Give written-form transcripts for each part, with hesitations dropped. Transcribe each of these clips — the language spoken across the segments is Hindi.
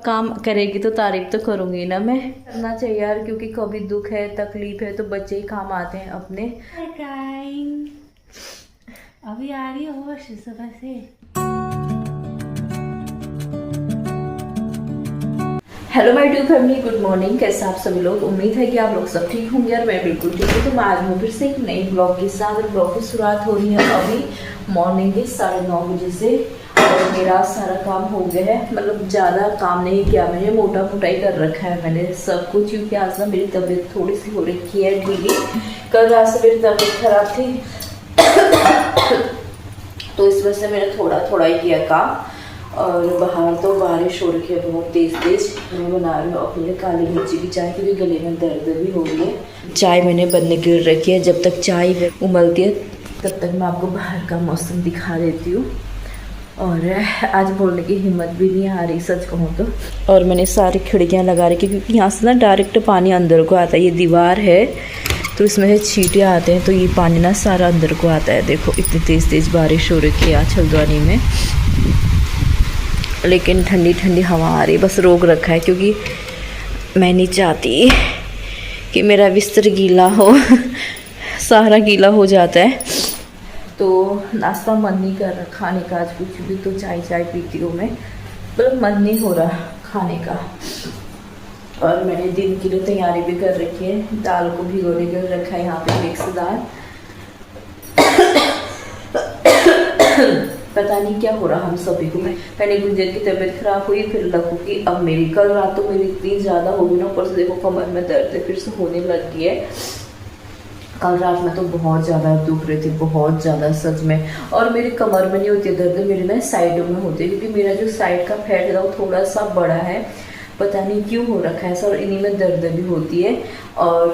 काम करेगी तो तारीफ तो करूँगी ना मैं, करना चाहिए यार, क्योंकि कभी दुख है तकलीफ है तो बच्चे ही काम आते हैं अपने। अभी आ रही हो सुबह से। Hello my dear family, good morning. कैसे आप सभी लोग? उम्मीद है कि आप लोग सब ठीक होंगे और मैं बिल्कुल ठीक हूँ। तो मैं आज हूँ फिर से एक नई ब्लॉग के साथ। और ब्लॉग की शुरुआत हो रही है अभी मॉर्निंग के 9:30 बजे से। और मेरा सारा काम हो गया है, मतलब ज़्यादा काम नहीं किया मैंने, मोटा मोटा ही कर रखा है मैंने सब कुछ, क्योंकि आज ना मेरी तबीयत थोड़ी सी हो रखी है ढीली। कल रात से मेरी तबीयत खराब थी तो इस वजह से मैंने थोड़ा थोड़ा ही किया काम। और बाहर तो बारिश हो रही है बहुत तेज़ तेज़। मैं बना रही हूँ अपने लिए काली मिर्ची की चाय, क्योंकि गले में दर्द भी हो गई है। चाय मैंने बनने के लिए रखी है, जब तक चाय उबलती है तब तक मैं आपको बाहर का मौसम दिखा देती हूँ। और आज बोलने की हिम्मत भी नहीं आ रही सच कहूँ तो। और मैंने सारी खिड़कियाँ लगा रखी, क्योंकि यहाँ से ना डायरेक्ट पानी अंदर को आता है। ये दीवार है तो इसमें से छींटे आते हैं तो ये पानी ना सारा अंदर को आता है। देखो इतनी तेज़ तेज़ बारिश हो रखी है आज हल्द्वानी में, लेकिन ठंडी ठंडी हवा आ रही है। बस रोक रखा है क्योंकि मैं नहीं चाहती कि मेरा बिस्तर गीला हो सारा गीला हो जाता है। तो नाश्ता मन नहीं कर रहा खाने का आज कुछ भी, तो चाय पीती हूँ मैं, मतलब मन नहीं हो रहा खाने का। और मैंने दिन के लिए तैयारी भी कर रखी है, दाल को भिगोने के लिए रखा है यहाँ पे मिक्स दाल। पता नहीं क्या हो रहा हम सभी को। पहले गुंजन की तबीयत खराब हुई, फिर लखू की, अब मेरी। कल रात तो मेरी इतनी ज़्यादा हो गई ना, ऊपर से देखो कमर में दर्द है फिर से होने लग गई है। कल रात में तो बहुत ज़्यादा दुख रही थी, बहुत ज़्यादा सच में। और मेरी कमर में नहीं होती है दर्द, मेरे ना साइडों में होती है, क्योंकि मेरा जो साइड का फैट है वो थोड़ा सा बड़ा है, पता नहीं क्यों हो रखा है सर, इन्हीं में दर्द भी होती है। और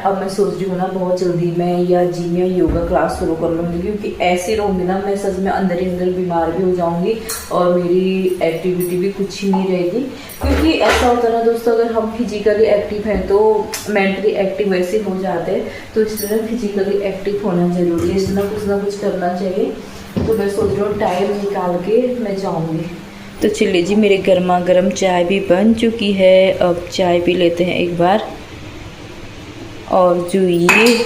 अब मैं सोच रही हूँ ना बहुत जल्दी मैं या जिम या योगा क्लास शुरू कर लूँगी, क्योंकि ऐसे रहूँगी ना मैं सच में अंदर ही अंदर बीमार भी हो जाऊँगी और मेरी एक्टिविटी भी कुछ ही नहीं रहेगी। क्योंकि ऐसा होता है ना दोस्तों, अगर हम फिजिकली एक्टिव हैं तो मेंटली एक्टिव वैसे हो जाते हैं, तो इसलिए फिजिकली एक्टिव होना ज़रूरी है, इसलिए कुछ ना कुछ करना चाहिए। तो मैं सोच रही हूँ टाइम निकाल के मैं जाऊँगी। तो चलिए जी, मेरे गर्मा गर्म चाय भी बन चुकी है, अब चाय पी लेते हैं एक बार। और जो ये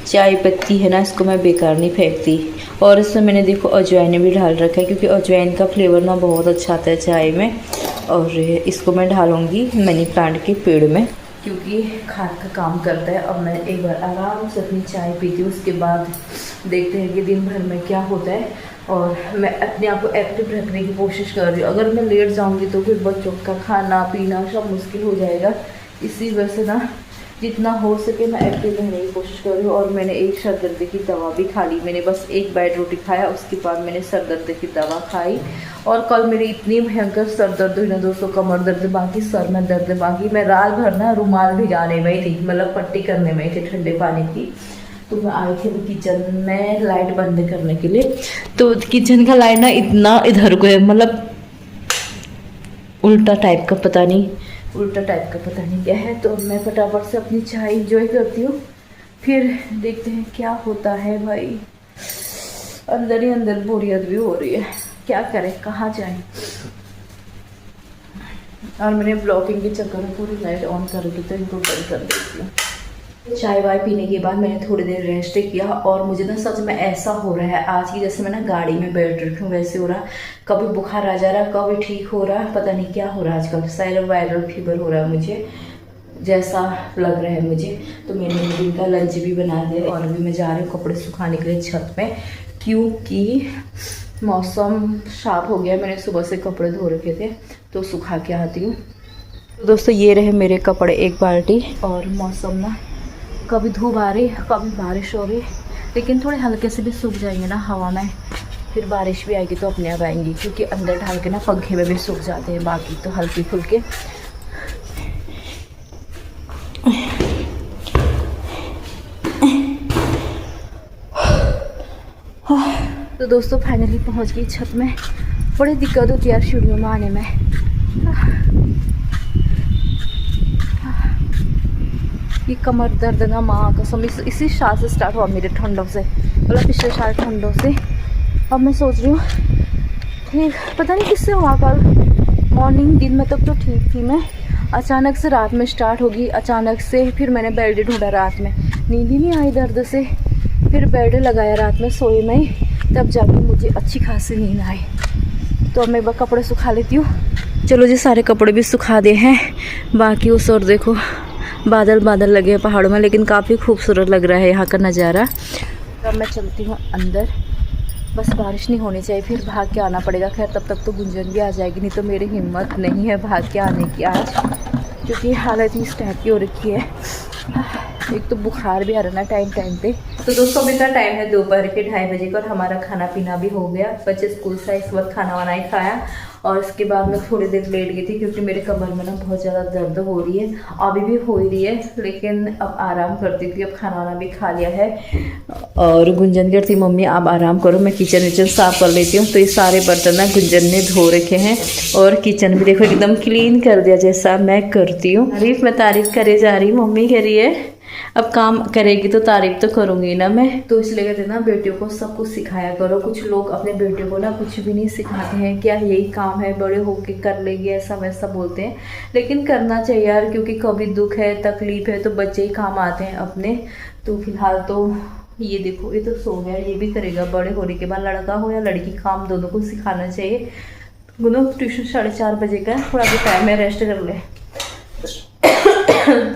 चाय पत्ती है ना, इसको मैं बेकार नहीं फेंकती। और इसमें मैंने देखो अजवाइन भी डाल रखा है, क्योंकि अजवाइन का फ्लेवर ना बहुत अच्छा आता है चाय में। और इसको मैं डालूँगी मनी प्लांट के पेड़ में, क्योंकि खाद का काम करता है। अब मैं एक बार आराम से अपनी चाय पीती हूँ, उसके बाद देखते हैं कि दिन भर में क्या होता है। और मैं अपने आप को एक्टिव रखने की कोशिश कर रही हूँ। अगर मैं लेट जाऊँगी तो फिर बच्चों का खाना पीना सब मुश्किल हो जाएगा। इसी वजह से ना जितना हो सके मैं एक्टिव रहने की कोशिश कर रही हूँ। और मैंने एक सर दर्द की दवा भी खा ली, मैंने बस एक बाइट रोटी खाया, उसके बाद मैंने सर दर्द की दवा खाई। और कल मेरी इतनी भयंकर सर दर्द हुई ना दोस्तों, कमर दर्द बाकी, सर में दर्द बाकी। मैं रात भर ना रुमाल भिगाने में ही थी, मतलब पट्टी करने में ही थी ठंडे पानी की। तो मैं आई थी किचन में लाइट बंद करने के लिए, तो किचन का लाइट ना इतना इधर को है, मतलब उल्टा टाइप का, पता नहीं क्या है। तो मैं फटाफट से अपनी चाय इंजॉय करती हूँ, फिर देखते हैं क्या होता है। भाई अंदर ही अंदर बोरियत भी हो रही है, क्या करें, कहाँ जाएं। और मैंने ब्लॉगिंग के चक्कर में पूरी लाइट ऑन कर रखी, तो इनको बंद कर देती हूँ। चाय वाय पीने के बाद मैंने थोड़ी देर रेस्ट किया, और मुझे ना सच में ऐसा हो रहा है आज की, जैसे मैं ना गाड़ी में बैठ रही हूँ वैसे हो रहा। कभी बुखार आ जा रहा, कभी ठीक हो रहा, पता नहीं क्या हो रहा है आजकल, शायद वायरल फीवर हो रहा है मुझे, जैसा लग रहा है मुझे। तो मैंने दिन का लंच भी बना दिया, और अभी मैं जा रही हूँ कपड़े सुखाने के लिए छत में, क्योंकि मौसम साफ हो गया। मैंने सुबह से कपड़े धो रखे थे, तो सुखा के आती हूँ। दोस्तों ये रहे मेरे कपड़े, एक बाल्टी। और मौसम ना कभी धूप आ रही कभी बारिश हो रही, लेकिन थोड़े हल्के से भी सूख जाएंगे ना हवा में, फिर बारिश भी आएगी तो अपने आप आएंगी, क्योंकि अंदर ढाल के ना पंखे में भी सूख जाते हैं, बाकी तो हल्के फुल्के। तो दोस्तों फाइनली पहुंच गई छत में। बड़ी दिक्कत होती है यार सीढ़ियों में आने में। ये कमर दर्द ना माँ कसम इसी साल से स्टार्ट हुआ मेरे ठंडों से, मतलब पिछले साल ठंडों से। अब मैं सोच रही हूँ ठीक, पता नहीं किससे हुआ कल, मॉर्निंग दिन में तक तो ठीक थी मैं, अचानक से रात में स्टार्ट होगी, अचानक से फिर मैंने बेड ढूंढा रात में, नींद ही नहीं आई दर्द से, फिर बेड लगाया रात में सोए में ही, तब जाके मुझे अच्छी खासी नींद आई। तो अब मैं एक बार कपड़े सुखा लेती हूँ। चलो जी, सारे कपड़े भी सुखा दे हैं, बाकी उस और देखो बादल बादल लगे हैं पहाड़ों में, लेकिन काफ़ी खूबसूरत लग रहा है यहाँ का नज़ारा। अब मैं चलती हूँ अंदर, बस बारिश नहीं होनी चाहिए, फिर भाग के आना पड़ेगा। खैर तब तक तो गुंजन भी आ जाएगी, नहीं तो मेरी हिम्मत नहीं है भाग के आने की आज, क्योंकि हालत इस टाइप की हो रखी है। एक तो बुखार भी आ रहा ना टाइम टाइम पे। तो दोस्तों अभी का टाइम है दोपहर के 2:30 बजे का, और हमारा खाना पीना भी हो गया। बच्चे स्कूल से इस वक्त खाना वाना ही खाया, और इसके बाद मैं थोड़ी देर लेट गई थी, क्योंकि मेरे कमर में ना बहुत ज़्यादा दर्द हो रही है, अभी भी हो ही रही है, लेकिन अब आराम करती थी। अब खाना वाना भी खा लिया है, और गुंजन कहती मम्मी आप आराम करो, मैं किचन विचन साफ़ कर लेती हूँ। तो ये सारे बर्तन ना गुंजन ने धो रखे हैं, और किचन भी देखो एकदम क्लीन कर दिया, जैसा मैं करती हूँ। मैं तारीफ करे जा रही, मम्मी कह रही है अब काम करेगी तो तारीफ तो करूँगी ना मैं। तो इसलिए कहते हैं ना बेटियों को सब कुछ सिखाया करो। कुछ लोग अपने बेटियों को ना कुछ भी नहीं सिखाते हैं, क्या यही काम है, बड़े होके कर लेंगे, ऐसा वैसा बोलते हैं, लेकिन करना चाहिए यार, क्योंकि कभी दुख है तकलीफ है तो बच्चे ही काम आते हैं अपने। तो फिलहाल तो ये देखो, ये तो सो गया, ये भी करेगा बड़े होने के बाद, लड़का हो या लड़की, काम दोनों को सिखाना चाहिए। दोनों ट्यूशन 4:30 बजे का, थोड़ा भी टाइम है, रेस्ट कर ले।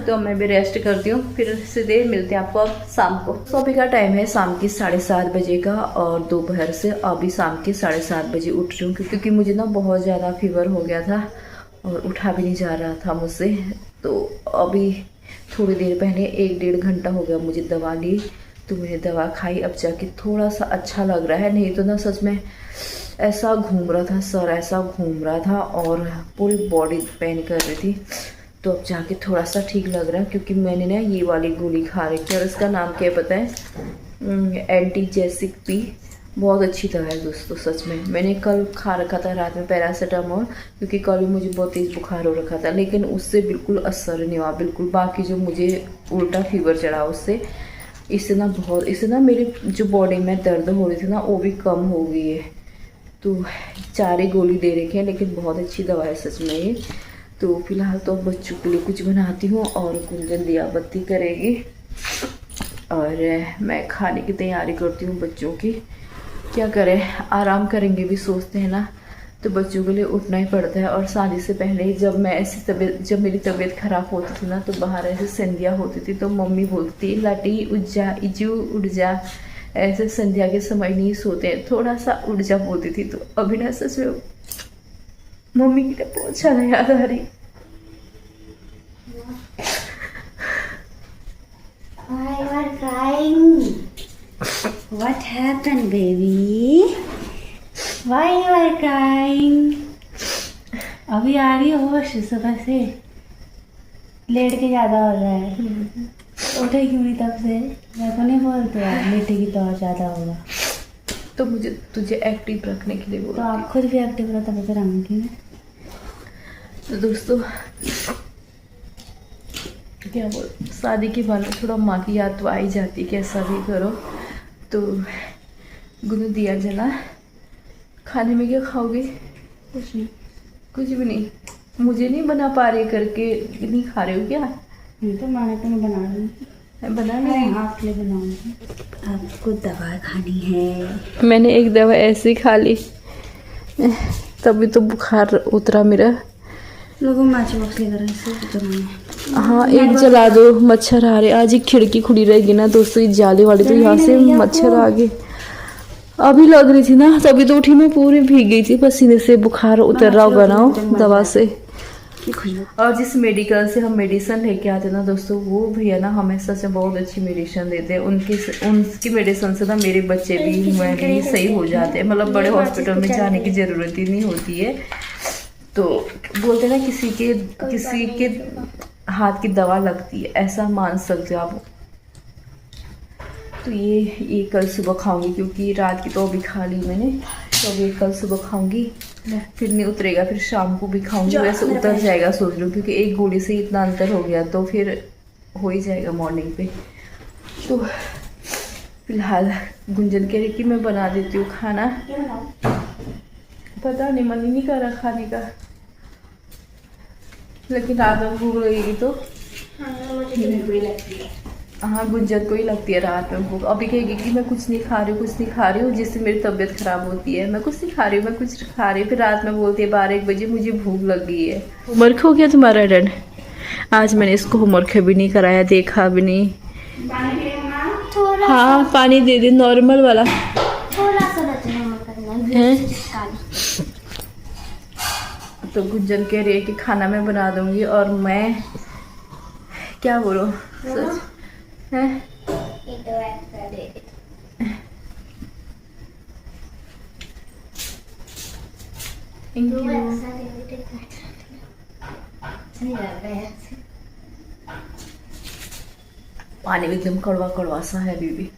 तो मैं भी रेस्ट करती हूँ, फिर सीधे मिलते हैं आपको अब शाम को। तो अभी का टाइम है शाम की 7:30 बजे का, और दोपहर से अभी शाम के 7:30 बजे उठ रही हूँ, क्योंकि मुझे ना बहुत ज़्यादा फीवर हो गया था और उठा भी नहीं जा रहा था मुझसे। तो अभी थोड़ी देर पहले 1-1.5 घंटा हो गया मुझे दवा ली, तो मैंने दवा खाई, अब जाके थोड़ा सा अच्छा लग रहा है। नहीं तो ना सच में ऐसा घूम रहा था, सर ऐसा घूम रहा था, और पूरी बॉडी पेन कर रही थी। तो अब जाके थोड़ा सा ठीक लग रहा है, क्योंकि मैंने ना ये वाली गोली खा रखी है, और इसका नाम क्या पता है, एंटीजेसिक पी। बहुत अच्छी दवा है दोस्तों, सच में। मैंने कल खा रखा था रात में पैरासीटामोल, क्योंकि कल भी मुझे बहुत तेज़ बुखार हो रखा था, लेकिन उससे बिल्कुल असर नहीं हुआ, बिल्कुल। बाकी जो मुझे उल्टा फीवर चढ़ा उससे, इससे ना मेरी जो बॉडी में दर्द हो रही थी ना, वो भी कम हो गई है। तो 4 ही गोली दे रखी है, लेकिन बहुत अच्छी दवा है सच में ये। तो फिलहाल तो बच्चों के लिए कुछ बनाती हूँ, और गुंजन दिया बत्ती करेगी, और मैं खाने की तैयारी करती हूँ बच्चों की। क्या करें, आराम करेंगे भी सोचते हैं ना, तो बच्चों के लिए उठना ही पड़ता है। और शादी से पहले जब मेरी तबीयत ख़राब होती थी ना, तो बाहर ऐसे संध्या होती थी, तो मम्मी बोलती लाटी उठ जा, इजू उठ जा, ऐसे संध्या के समय नहीं सोते हैं, थोड़ा सा उठ जा बोलती थी। तो अभी ना सच में मम्मी की बहुत ज़्यादा याद आ रही। Why you are crying? What happened, baby? Why you are crying? अभी आ रही हो होश सुबह से? लेट के ज़्यादा हो रहा है। उठे क्यों नहीं तब से? मेरे को नहीं बोलते यार, लेटे की तो और ज़्यादा होगा। तो मुझे तुझे एक्टिव रखने के लिए बोला। तो आप खुद भी एक्टिव रहो, तभी तो रहूँगी मैं। तो दोस्तों क्या बोल, शादी के बाद में थोड़ा माँ की याद तो आ ही जाती, कैसा भी करो। तो गुनु दिया जला, खाने में क्या खाओगे? कुछ नहीं, कुछ भी नहीं। मुझे नहीं बना पा रही करके नहीं खा रहे हो क्या? नहीं तो मैंने तो नहीं बना रही, बना नहीं, आपके लिए बनाऊंगी। आपको दवा खानी है। मैंने एक दवा ऐसे ही खा ली, तभी तो बुखार उतरा मेरा। लोगों माची बॉक्स लेकर इससे। हाँ एक जला दो, मच्छर आ रहे। आज एक खिड़की खुली रहेगी ना दोस्तों, ये जाले वाली, तो यहाँ से मच्छर आ गए। अभी लग रही थी ना, तभी तो उठी मैं पूरी भीग गई थी पसीने से, बुखार उतर रहा होगा ना दवा से। और जिस मेडिकल से हम मेडिसिन लेके आते ना दोस्तों, वो भैया ना हमेशा से बहुत अच्छी मेडिसिन देते हैं। उनकी मेडिसिन से ना मेरे बच्चे भी, मैं भी सही हो जाते हैं। मतलब बड़े हॉस्पिटल में जाने की ज़रूरत ही नहीं होती है। तो बोलते ना किसी के हाथ की दवा लगती है, ऐसा मान सकते हो आप। तो ये कल सुबह खाऊंगी, क्योंकि रात की तो अभी खा ली मैंने, तो अभी कल सुबह खाऊंगी, फिर नहीं उतरेगा, फिर शाम को भी खाऊंगी। वैसे उतर जाएगा सोच लो, क्योंकि एक गोली से इतना अंतर हो गया, तो फिर हो ही जाएगा मॉर्निंग पे। तो फिलहाल गुंजन कह रही कि मैं बना देती हूँ खाना, पता नहीं मन ही नहीं कर रहा खाने का। लेकिन रात में भूख लगेगी तो हाँ गुंजन को ही लगती है रात में भूख। अभी कहेगी कि मैं कुछ नहीं खा रही हूँ जिससे मेरी तबीयत खराब होती है। मैं कुछ नहीं खा रही हूँ, मैं कुछ खा रही हूँ, फिर रात में बोलती है 12-1 बजे मुझे भूख लग गई है। होमवर्क हो गया तुम्हारा डन? आज मैंने इसको होमवर्क भी नहीं कराया, देखा भी नहीं। हाँ पानी दे दे, नॉर्मल वाला थोड़ा सा है। तो गुंजन कह रही है कि खाना मैं बना दूंगी और मैं क्या बोलूं सच है। पानी एकदम कड़वा कड़वा सा है बीबी।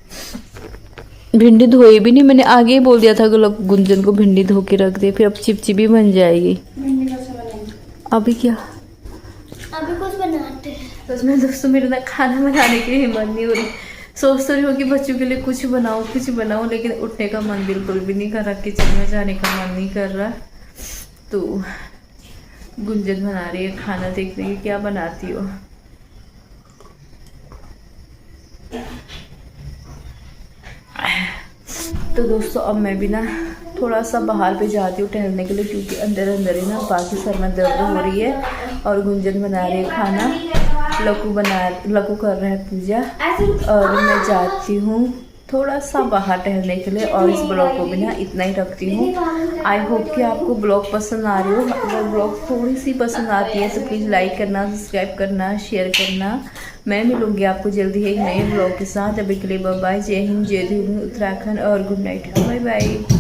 भिंडी धोई भी नहीं, मैंने आगे ही बोल दिया था गुंजन को भिंडी धो के रख दे, फिर अब चिपचिपी बन जाएगी। अभी क्या अभी कुछ बनाते हैं। बस मैं दोस्तों मेरे ना खाना बनाने की हिम्मत नहीं हो रही। सोच तो रही हूँ कि बच्चों के लिए कुछ बनाऊँ, लेकिन उठने का मन बिल्कुल भी नहीं कर रहा, किचन में जाने का मन नहीं कर रहा। तो गुंजन बना रही है खाना, देखने की क्या बनाती हो। तो दोस्तों अब मैं भी ना थोड़ा सा बाहर पे जाती हूँ टहलने के लिए, क्योंकि अंदर ही ना बाकी सर में दर्द हो रही है। और गुंजन बना रही है खाना, लकू कर रहा है पूजा, और मैं जाती हूँ थोड़ा सा बाहर टहलने के लिए। और इस ब्लॉग को भी ना इतना ही रखती हूँ। आई होप कि आपको ब्लॉग पसंद आ रही हो। अगर ब्लॉग थोड़ी सी पसंद आती है तो प्लीज़ लाइक करना, सब्सक्राइब करना, शेयर करना। मैं मिलूंगी आपको जल्दी एक नए ब्लॉग के साथ। अभी के लिए बाय बाय। जय हिंद, जय उत्तराखंड और गुड नाइट, बाय बाय।